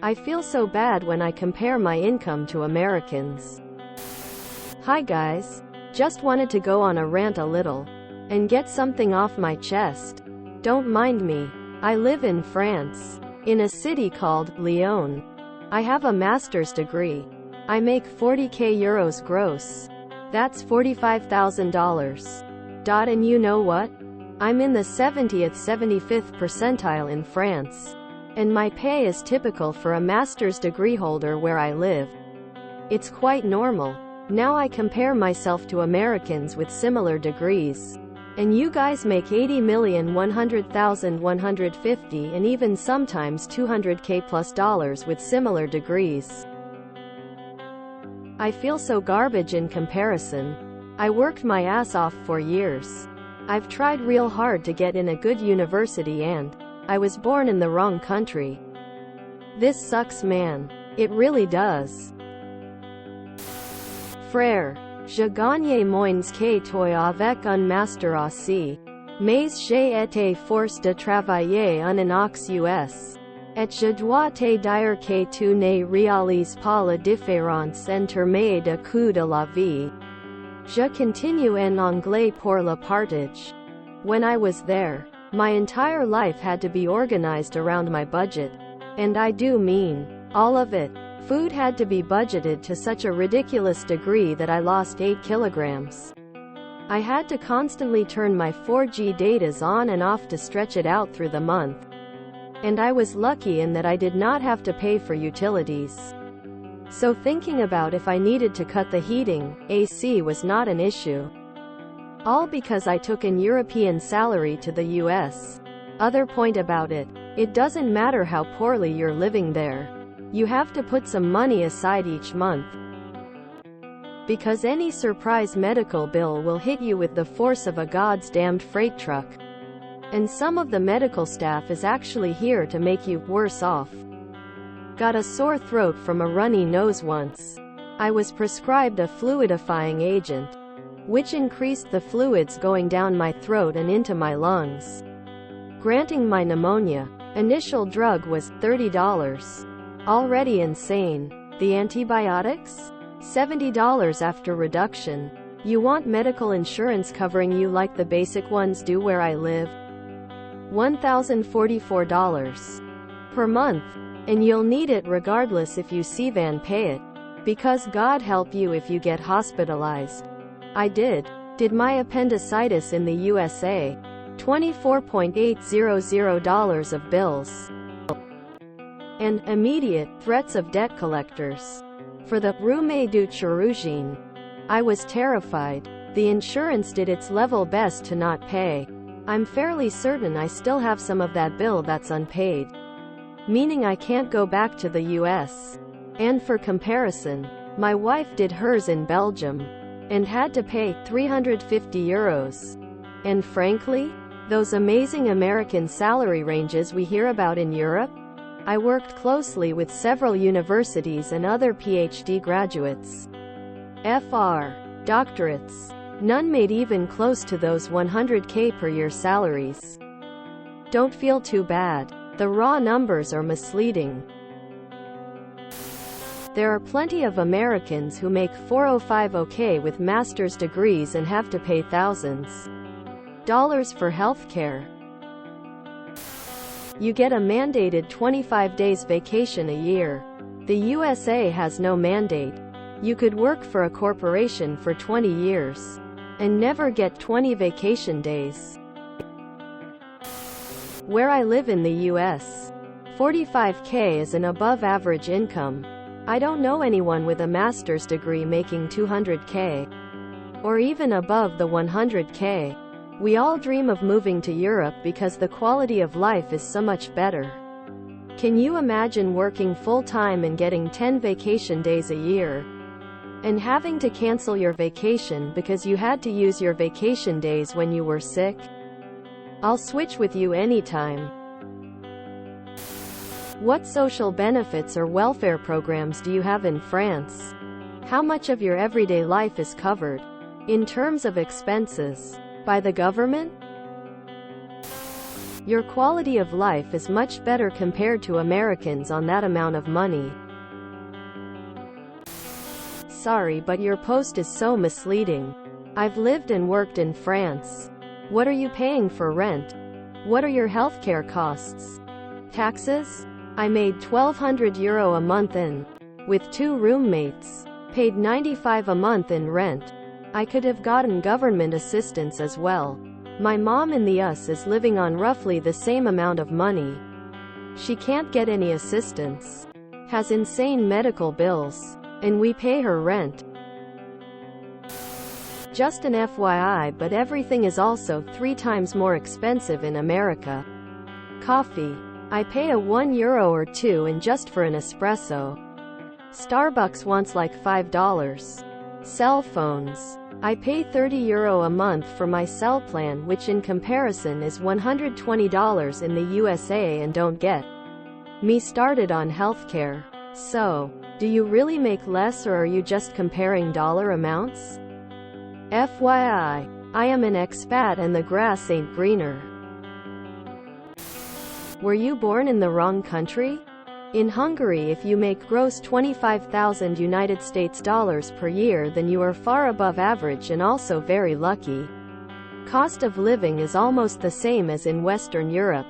I feel so bad when I compare my income to Americans. Hi guys. Just wanted to go on a rant a little and get something off my chest. Don't mind me. I live in France, in a city called Lyon. I have a master's degree. I make 40k euros gross. That's $45,000. And you know what? I'm in the 70th 75th percentile in France. And my pay is typical for a master's degree holder where I live. It's quite normal. Now I compare myself to Americans with similar degrees. And you guys make $80,100,150 and even sometimes $200k plus dollars with similar degrees. I feel so garbage in comparison. I worked my ass off for years. I've tried real hard to get in a good university and I was born in the wrong country. This sucks, man. It really does. Frère, je gagne moins que toi avec un master aussi, mais j'ai été forcé de travailler en aux US. Et je dois te dire que tu ne réalises pas la différence entre mes deux coûts de la vie. Je continue en anglais pour le partage. When I was there, my entire life had to be organized around my budget. And I do mean all of it. Food had to be budgeted to such a ridiculous degree that I lost 8 kilograms. I had to constantly turn my 4G datas on and off to stretch it out through the month. And I was lucky in that I did not have to pay for utilities. So thinking about if I needed to cut the heating, AC was not an issue. All because I took an European salary to the US. Other point about it, it doesn't matter how poorly you're living there. You have to put some money aside each month. Because any surprise medical bill will hit you with the force of a goddamned freight truck. And some of the medical staff is actually here to make you worse off. Got a sore throat from a runny nose once. I was prescribed a fluidifying agent, which increased the fluids going down my throat and into my lungs, granting my pneumonia. Initial drug was $30. Already insane. The antibiotics? $70 after reduction. You want medical insurance covering you like the basic ones do where I live? $1,044 per month. And you'll need it regardless if you CVAN pay it. Because God help you if you get hospitalized. I did. Did my appendicitis in the USA. $24,800 of bills. And immediate threats of debt collectors. For the rhume du chirurgien. I was terrified. The insurance did its level best to not pay. I'm fairly certain I still have some of that bill that's unpaid. Meaning I can't go back to the US. And for comparison, my wife did hers in Belgium and had to pay €350. And frankly, those amazing American salary ranges we hear about in Europe? I worked closely with several universities and other PhD graduates. FR. Doctorates. None made even close to those 100k per year salaries. Don't feel too bad. The raw numbers are misleading. There are plenty of Americans who make $405k with master's degrees and have to pay thousands dollars for healthcare. You get a mandated 25 days vacation a year. The USA has no mandate. You could work for a corporation for 20 years and never get 20 vacation days. Where I live in the US, 45k is an above average income. I don't know anyone with a master's degree making 200k or even above the 100k. We all dream of moving to Europe because the quality of life is so much better. Can you imagine working full-time and getting 10 vacation days a year? And having to cancel your vacation because you had to use your vacation days when you were sick? I'll switch with you anytime. What social benefits or welfare programs do you have in France? How much of your everyday life is covered, in terms of expenses, by the government? Your quality of life is much better compared to Americans on that amount of money. Sorry, but your post is so misleading. I've lived and worked in France. What are you paying for rent? What are your healthcare costs? Taxes? I made €1,200 a month with 2 roommates. Paid $95 a month in rent. I could have gotten government assistance as well. My mom in the US is living on roughly the same amount of money. She can't get any assistance. Has insane medical bills. And we pay her rent. Just an FYI, but everything is also 3 times more expensive in America. Coffee. I pay a €1 or 2 and just for an espresso. Starbucks wants like $5. Cell phones. I pay €30 a month for my cell plan, which in comparison is $120 in the USA, and don't get me started on healthcare. So, do you really make less, or are you just comparing dollar amounts? FYI, I am an expat and the grass ain't greener. Were you born in the wrong country? In Hungary, if you make gross 25,000 United States dollars per year, then you are far above average and also very lucky. Cost of living is almost the same as in Western Europe.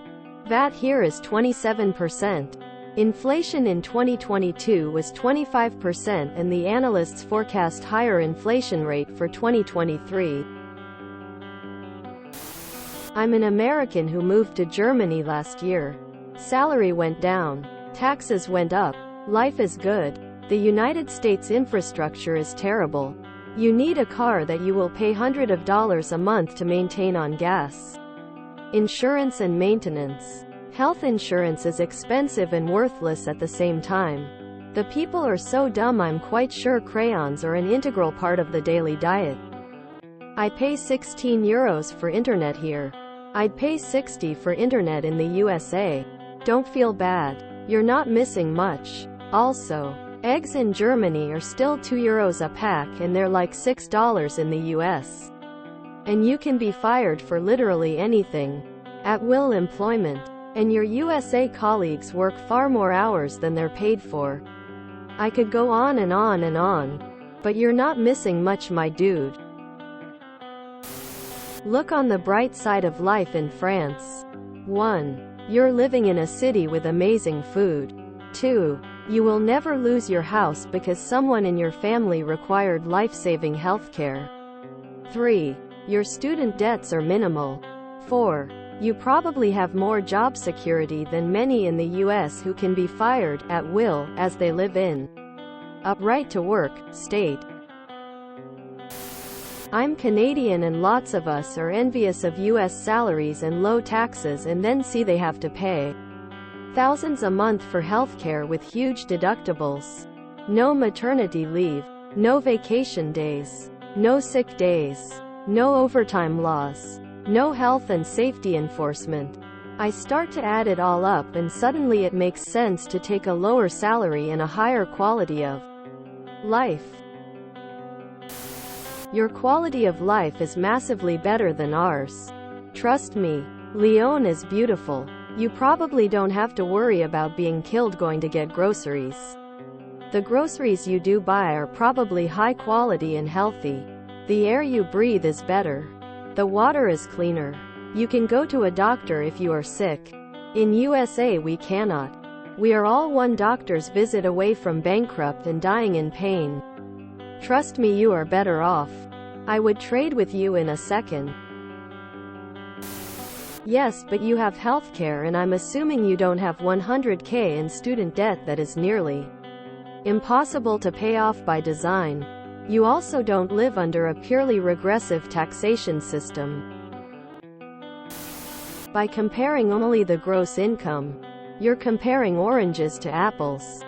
VAT here is 27%. Inflation in 2022 was 25%, and the analysts forecast higher inflation rate for 2023. I'm an American who moved to Germany last year. Salary went down. Taxes went up. Life is good. The United States infrastructure is terrible. You need a car that you will pay hundreds of dollars a month to maintain on gas. Insurance and maintenance. Health insurance is expensive and worthless at the same time. The people are so dumb, I'm quite sure crayons are an integral part of the daily diet. I pay €16 for internet here. I'd pay $60 for internet in the USA. Don't feel bad. You're not missing much. Also, eggs in Germany are still €2 a pack, and they're like $6 in the US. And you can be fired for literally anything. At will employment. And your USA colleagues work far more hours than they're paid for. I could go on and on and on. But you're not missing much, my dude. Look on the bright side of life in France. 1. You're living in a city with amazing food. 2. You will never lose your house because someone in your family required life-saving healthcare. 3. Your student debts are minimal. 4. You probably have more job security than many in the US who can be fired at will, as they live in a right-to-work state. I'm Canadian, and lots of us are envious of US salaries and low taxes, and then see they have to pay thousands a month for healthcare with huge deductibles. No maternity leave, no vacation days, no sick days, no overtime laws, no health and safety enforcement. I start to add it all up, and suddenly it makes sense to take a lower salary and a higher quality of life. Your quality of life is massively better than ours. Trust me. Lyon is beautiful. You probably don't have to worry about being killed going to get groceries. The groceries you do buy are probably high quality and healthy. The air you breathe is better. The water is cleaner. You can go to a doctor if you are sick. In USA we cannot. We are all one doctor's visit away from bankrupt and dying in pain. Trust me, you are better off. I would trade with you in a second. Yes, but you have healthcare, and I'm assuming you don't have $100K in student debt that is nearly impossible to pay off by design. You also don't live under a purely regressive taxation system. By comparing only the gross income, you're comparing oranges to apples.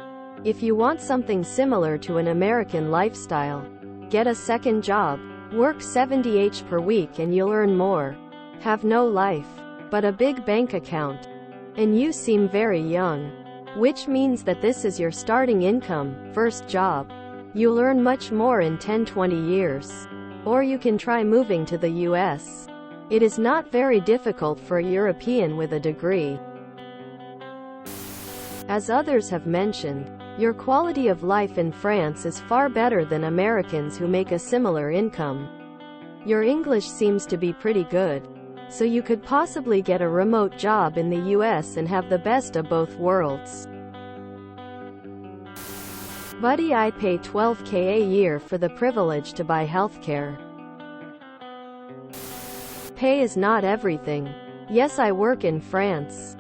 If you want something similar to an American lifestyle, get a second job, work 70 hours per week, and you'll earn more. Have no life, but a big bank account. And you seem very young. Which means that this is your starting income, first job. You'll earn much more in 10-20 years. Or you can try moving to the US. It is not very difficult for a European with a degree. As others have mentioned, your quality of life in France is far better than Americans who make a similar income. Your English seems to be pretty good, so you could possibly get a remote job in the US and have the best of both worlds. Buddy, I'd pay $12K a year for the privilege to buy healthcare. Pay is not everything. Yes, I work in France.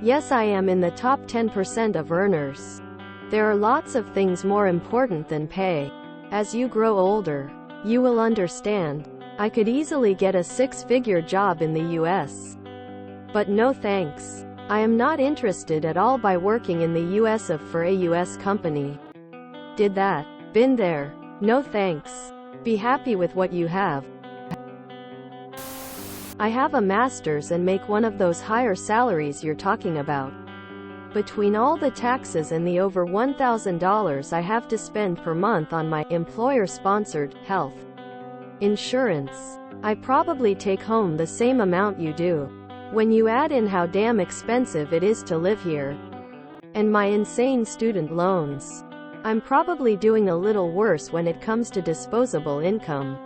Yes, I am in the top 10% of earners. There are lots of things more important than pay. As you grow older, you will understand. I could easily get a six-figure job in the US. But no thanks. I am not interested at all by working in the US for a US company. Did that. Been there. No thanks. Be happy with what you have. I have a master's and make one of those higher salaries you're talking about. Between all the taxes and the over $1,000 I have to spend per month on my employer-sponsored health insurance, I probably take home the same amount you do. When you add in how damn expensive it is to live here, and my insane student loans, I'm probably doing a little worse when it comes to disposable income.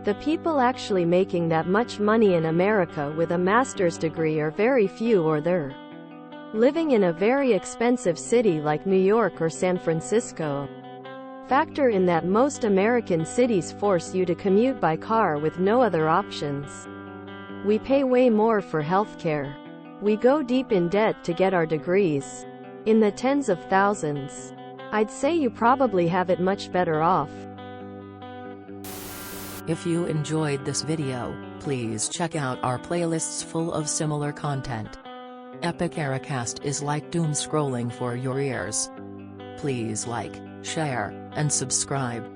The people actually making that much money in America with a master's degree are very few, or they're living in a very expensive city like New York or San Francisco. Factor in that most American cities force you to commute by car with no other options. We pay way more for healthcare. We go deep in debt to get our degrees, in the tens of thousands. I'd say you probably have it much better off. If you enjoyed this video, please check out our playlists full of similar content. Epic Ericast is like doom scrolling for your ears. Please like, share, and subscribe.